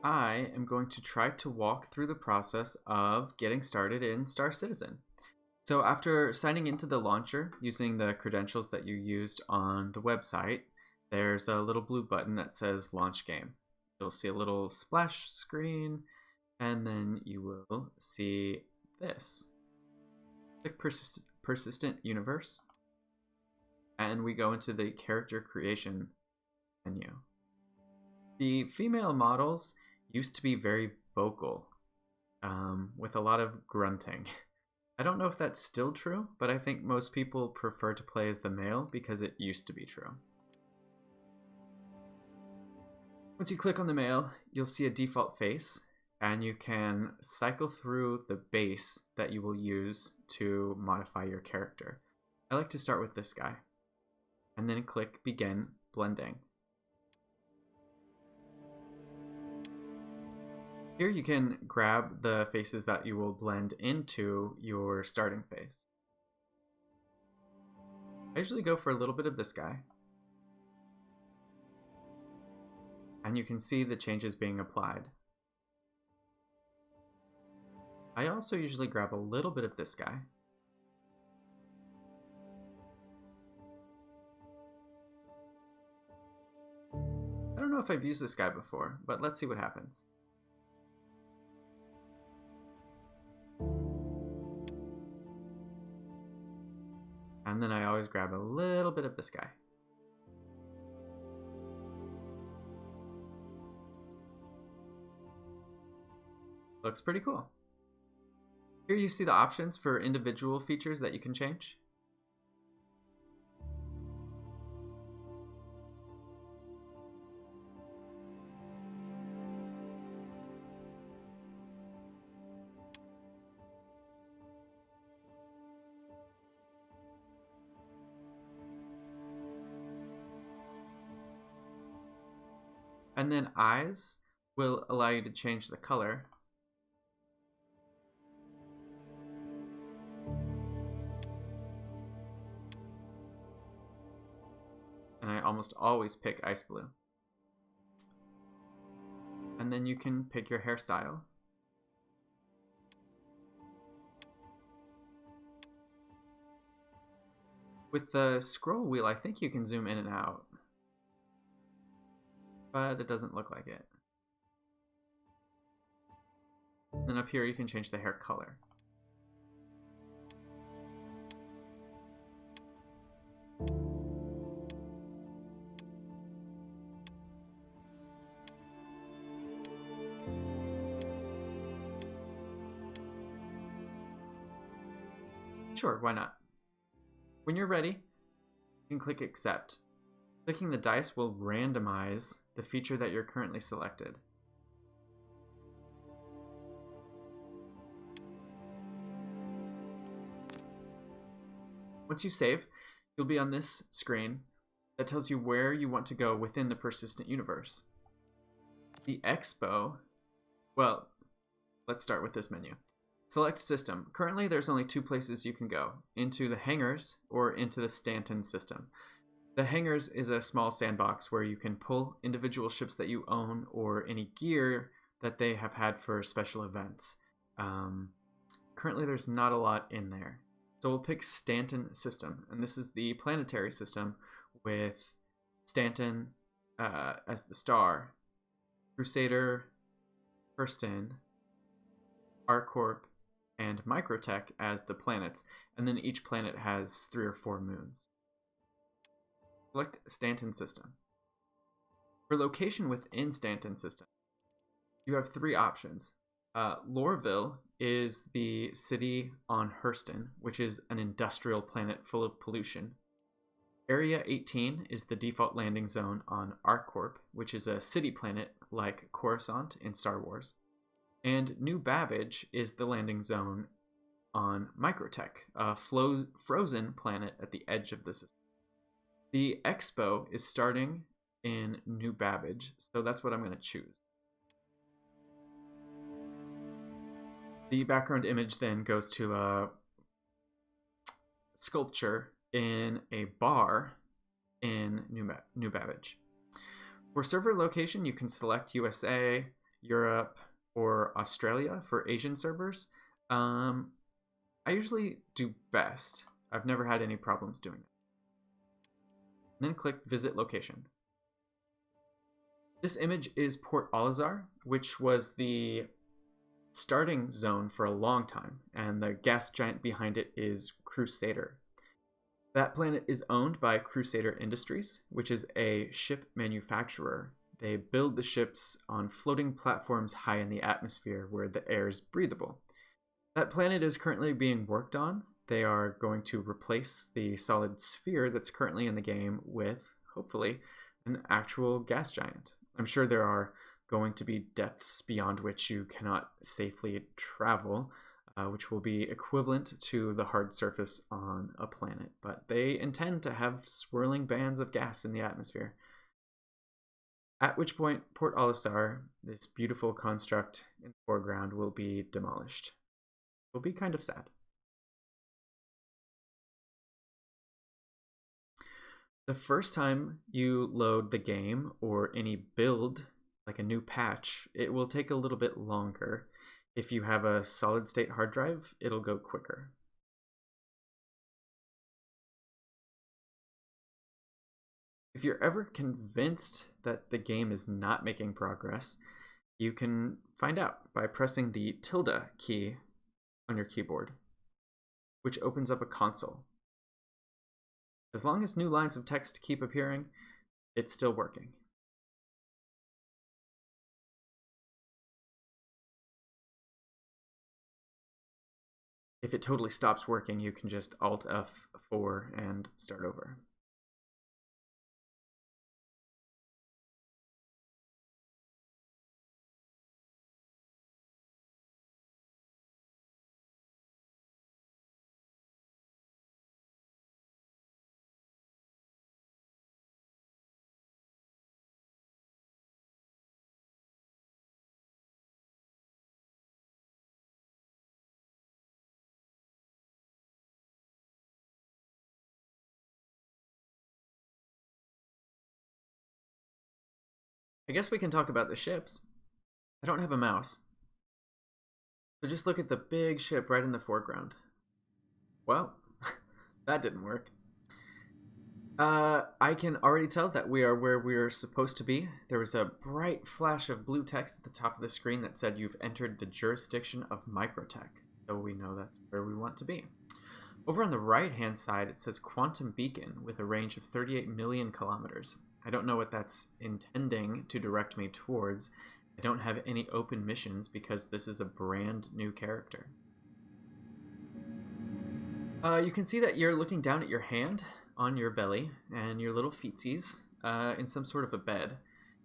I am going to try to walk through the process of getting started in Star Citizen. So after signing into the launcher using the credentials that you used on the website, there's a little blue button that says Launch Game. You'll see a little splash screen, and then you will see this. Click Persistent Universe, and we go into the Character Creation menu. The female models used to be very vocal, with a lot of grunting. I don't know if that's still true, but I think most people prefer to play as the male because it used to be true. Once you click on the male, you'll see a default face, and you can cycle through the base that you will use to modify your character. I like to start with this guy, and then click Begin Blending. Here you can grab the faces that you will blend into your starting face. I usually go for a little bit of this guy. And you can see the changes being applied. I also usually grab a little bit of this guy. I don't know if I've used this guy before, but let's see what happens. And then I always grab a little bit of this guy. Looks pretty cool. Here you see the options for individual features that you can change. And then eyes will allow you to change the color. And I almost always pick ice blue. And then you can pick your hairstyle. With the scroll wheel, I think you can zoom in and out, but it doesn't look like it. And then up here you can change the hair color. Sure, why not? When you're ready, you can click Accept. Clicking the dice will randomize the feature that you're currently selected. Once you save, you'll be on this screen that tells you where you want to go within the persistent universe. The Expo, well, let's start with this menu. Select system. Currently, there's only two places you can go, into the hangars or into the Stanton system. The hangars is a small sandbox where you can pull individual ships that you own or any gear that they have had for special events. Currently, there's not a lot in there. So we'll pick Stanton system, and this is the planetary system with Stanton as the star, Crusader, Hurston, ArcCorp, and Microtech as the planets, and then each planet has 3 or 4 moons. Select Stanton system. For location within Stanton system, you have 3 options. Lorville is the city on Hurston, which is an industrial planet full of pollution. Area 18 is the default landing zone on ArcCorp, which is a city planet like Coruscant in Star Wars. And New Babbage is the landing zone on Microtech, a frozen planet at the edge of the system. The Expo is starting in New Babbage, so that's what I'm going to choose. The background image then goes to a sculpture in a bar in New Babbage. For server location, you can select USA, Europe, or Australia for Asian servers, I usually do best. I've never had any problems doing it. And then click Visit Location. This image is Port Alizar, which was the starting zone for a long time, and the gas giant behind it is Crusader. That planet is owned by Crusader Industries, which is a ship manufacturer. They build the ships on floating platforms high in the atmosphere where the air is breathable. That planet is currently being worked on. They are going to replace the solid sphere that's currently in the game with, hopefully, an actual gas giant. I'm sure there are going to be depths beyond which you cannot safely travel, which will be equivalent to the hard surface on a planet, but they intend to have swirling bands of gas in the atmosphere. At which point, Port Alizar, this beautiful construct in the foreground, will be demolished. It will be kind of sad. The first time you load the game or any build, like a new patch, it will take a little bit longer. If you have a solid state hard drive, it'll go quicker. If you're ever convinced that the game is not making progress, you can find out by pressing the tilde key on your keyboard, which opens up a console. As long as new lines of text keep appearing, it's still working. If it totally stops working, you can just Alt F4 and start over. I guess we can talk about the ships. I don't have a mouse, so just look at the big ship right in the foreground. Well, that didn't work. I can already tell that we are where we are supposed to be. There was a bright flash of blue text at the top of the screen that said you've entered the jurisdiction of Microtech, so we know that's where we want to be. Over on the right-hand side, it says Quantum Beacon with a range of 38 million kilometers. I don't know what that's intending to direct me towards. I don't have any open missions because this is a brand new character. You can see that you're looking down at your hand on your belly and your little feetsies in some sort of a bed.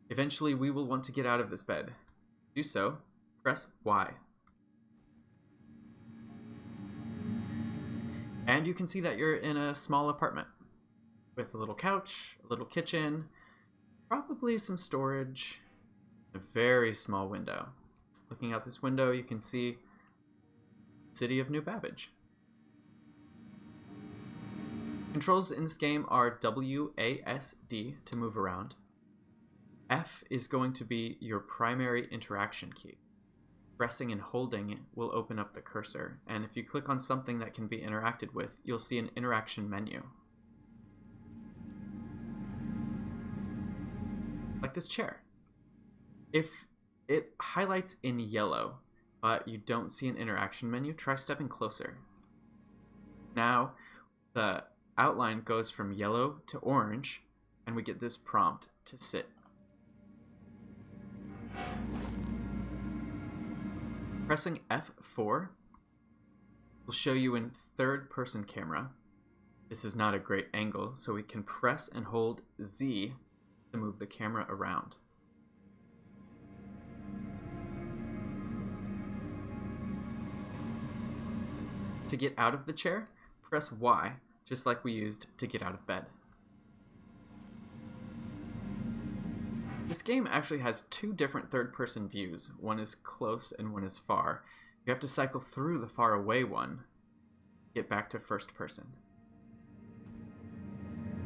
Eventually, we will want to get out of this bed. To do so, press Y. And you can see that you're in a small apartment with a little couch, a little kitchen, probably some storage, a very small window. Looking out this window, you can see the city of New Babbage. Controls in this game are WASD to move around. F is going to be your primary interaction key. Pressing and holding it will open up the cursor, and if you click on something that can be interacted with, you'll see an interaction menu. Like this chair. If it highlights in yellow, but you don't see an interaction menu, try stepping closer. Now, the outline goes from yellow to orange, and we get this prompt to sit. Pressing F4 will show you in third-person camera. This is not a great angle, so we can press and hold Z to move the camera around. To get out of the chair, press Y, just like we used to get out of bed. This game actually has two different third-person views. One is close and one is far. You have to cycle through the far away one to get back to first person.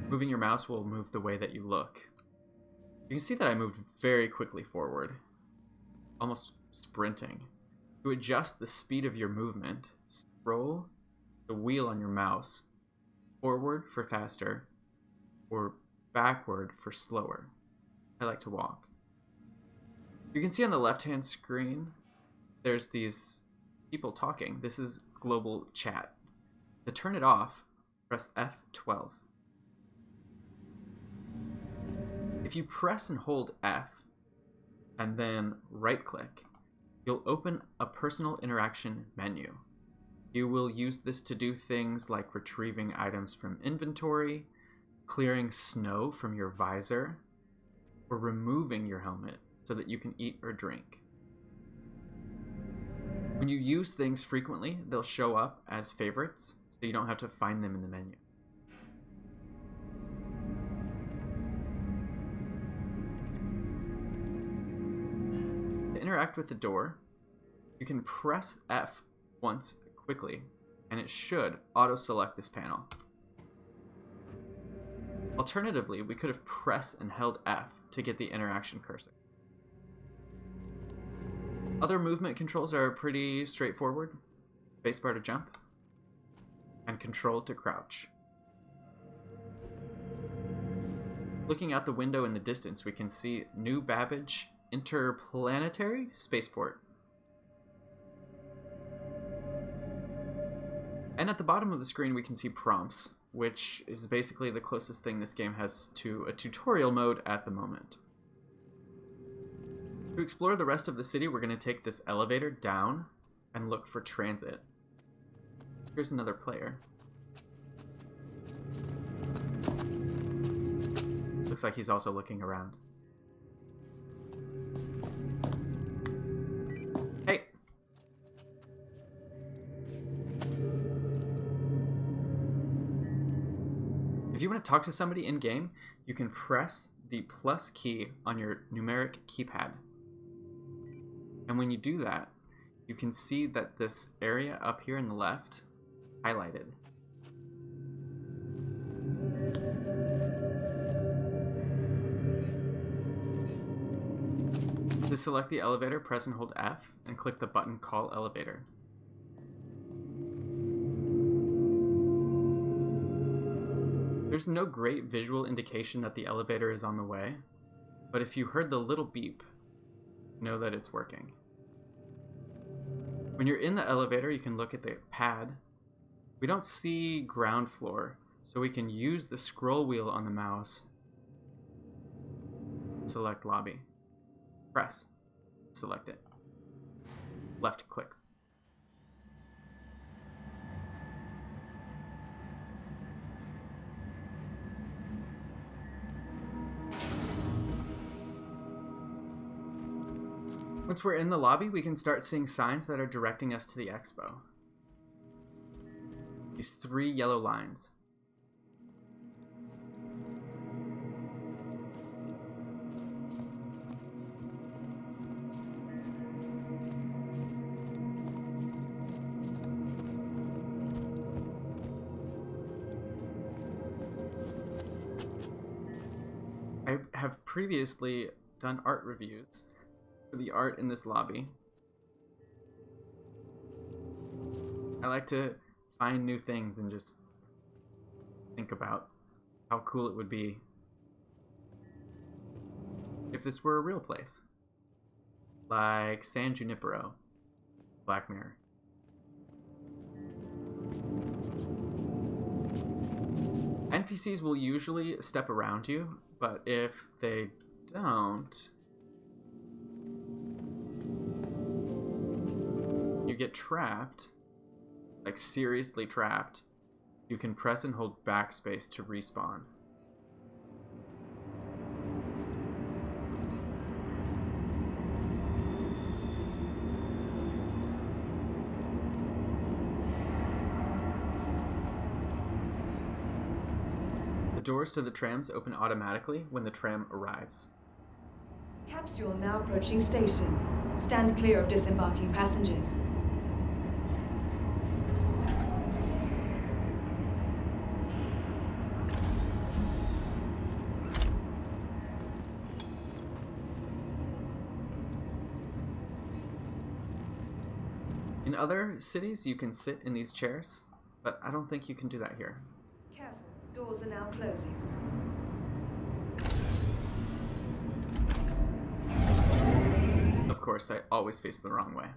Moving your mouse will move the way that you look. You can see that I moved very quickly forward. almost sprinting. To adjust the speed of your movement, scroll the wheel on your mouse forward for faster or backward for slower. I like to walk. You can see on the left-hand screen, there's these people talking. This is global chat. To turn it off, press F12. If you press and hold F and then right-click, you'll open a personal interaction menu. You will use this to do things like retrieving items from inventory, clearing snow from your visor, or removing your helmet so that you can eat or drink. When you use things frequently, they'll show up as favorites, so you don't have to find them in the menu. To interact with the door, you can press F once quickly, and it should auto-select this panel. Alternatively, we could have pressed and held F to get the interaction cursor. Other movement controls are pretty straightforward. Spacebar to jump, and Control to crouch. Looking out the window in the distance, we can see New Babbage Interplanetary Spaceport. And at the bottom of the screen, we can see prompts, which is basically the closest thing this game has to a tutorial mode at the moment. To explore the rest of the city, we're going to take this elevator down and look for transit. Here's another player. Looks like he's also looking around. Hey! If you want to talk to somebody in-game, you can press the plus key on your numeric keypad. And when you do that, you can see that this area up here in the left, highlighted. To select the elevator, press and hold F, and click the button Call Elevator. There's no great visual indication that the elevator is on the way, but if you heard the little beep, know that it's working. When you're in the elevator, you can look at the pad. We don't see ground floor, so we can use the scroll wheel on the mouse. Select lobby. Press. Select it. Left click. Once we're in the lobby, we can start seeing signs that are directing us to the expo. These 3 yellow lines. I have previously done art reviews for the art in this lobby. I like to find new things and just think about how cool it would be if this were a real place. Like San Junipero, Black Mirror. NPCs will usually step around you, but if they don't, you get trapped, like seriously trapped. You can press and hold backspace to respawn. The doors to the trams open automatically when the tram arrives. Capsule now approaching station. Stand clear of disembarking passengers. In other cities, you can sit in these chairs, but I don't think you can do that here. Careful, doors are now closing. Of course, I always face the wrong way.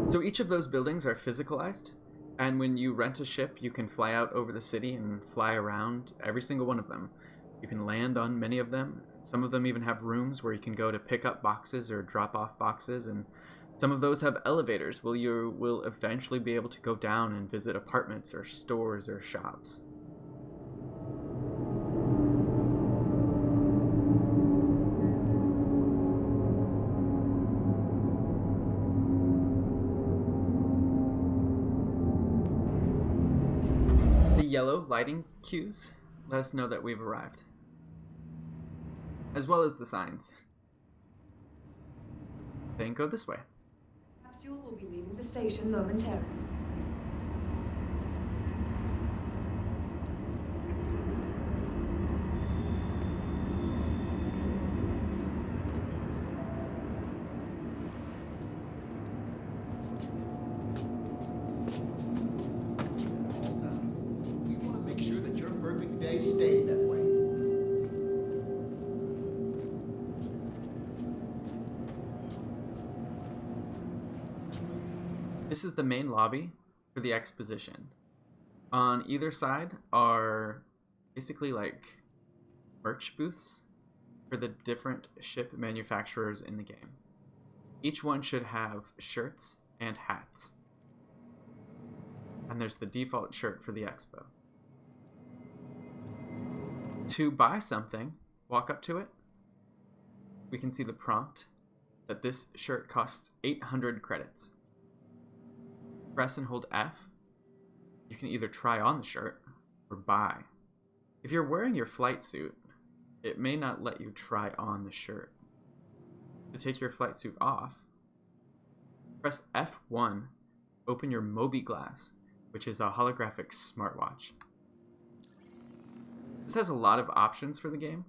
So each of those buildings are physicalized, and when you rent a ship, you can fly out over the city and fly around every single one of them. You can land on many of them. Some of them even have rooms where you can go to pick up boxes or drop off boxes, and some of those have elevators where you will eventually be able to go down and visit apartments or stores or shops. The yellow lighting cues let us know that we've arrived, as well as the signs. Then go this way. Capsule will be leaving the station momentarily. We want to make sure that your perfect day stays that way. This is the main lobby for the exposition. On either side are basically like merch booths for the different ship manufacturers in the game. Each one should have shirts and hats. And there's the default shirt for the Expo. To buy something, walk up to it. We can see the prompt that this shirt costs 800 credits. Press and hold F. You can either try on the shirt or buy. If you're wearing your flight suit, it may not let you try on the shirt. To take your flight suit off, press F1, open your Mobi Glass, which is a holographic smartwatch. This has a lot of options for the game.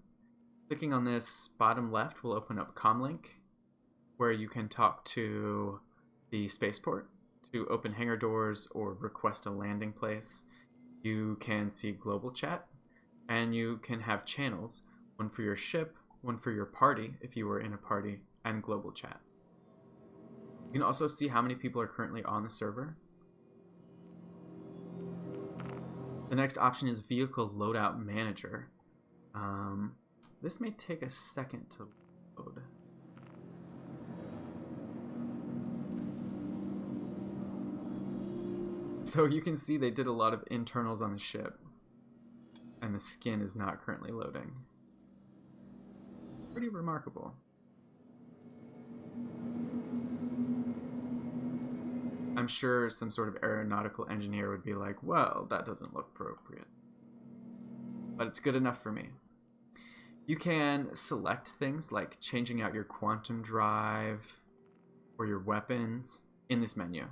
Clicking on this bottom left will open up Comlink, where you can talk to the spaceport to open hangar doors or request a landing place. You can see global chat, and you can have channels, one for your ship, one for your party if you were in a party, and global chat. You can also see how many people are currently on the server. The next option is Vehicle Loadout Manager. This may take a second to load. So you can see they did a lot of internals on the ship, and the skin is not currently loading. Pretty remarkable. I'm sure some sort of aeronautical engineer would be like, well, that doesn't look appropriate. But it's good enough for me. You can select things like changing out your quantum drive or your weapons in this menu.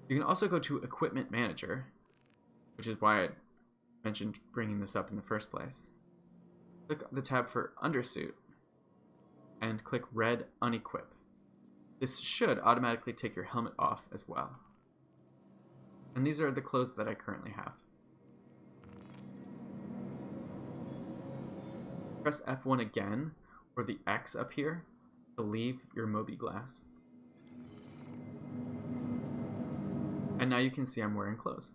You can also go to Equipment Manager, which is why I mentioned bringing this up in the first place. Click the tab for Undersuit and click Red Unequip. This should automatically take your helmet off as well. And these are the clothes that I currently have. Press F1 again, or the X up here, to leave your Mobi Glass. And now you can see I'm wearing clothes.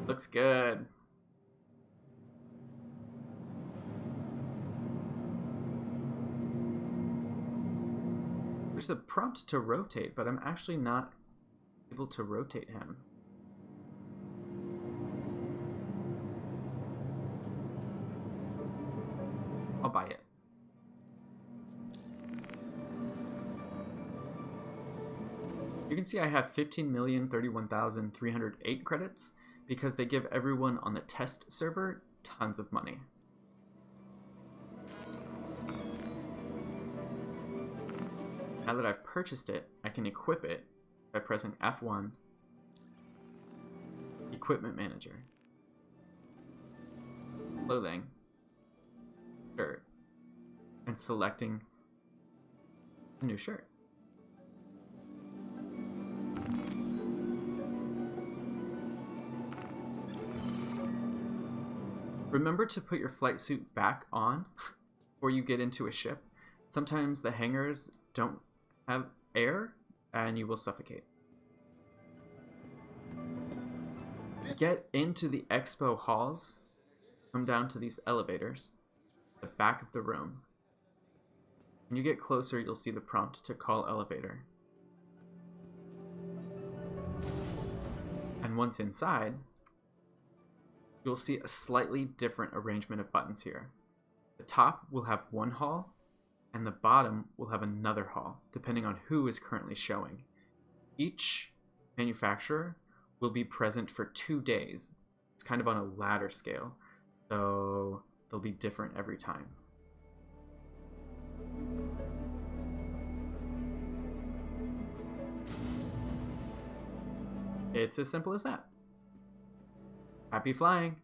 Looks good. There's a prompt to rotate, but I'm actually not able to rotate him. I'll buy it. You can see I have 15,031,308 credits because they give everyone on the test server tons of money. Now that I've purchased it, I can equip it by pressing F1, Equipment Manager, Clothing, Shirt, and selecting a new shirt. Remember to put your flight suit back on before you get into a ship. Sometimes the hangars don't have air and you will suffocate. Get into the expo halls. Come down to these elevators, the back of the room. When you get closer, you'll see the prompt to call elevator. And once inside, you'll see a slightly different arrangement of buttons here. The top will have one hall, and the bottom will have another hall, depending on who is currently showing. Each manufacturer will be present for 2 days. It's kind of on a ladder scale, so they'll be different every time. It's as simple as that. Happy flying!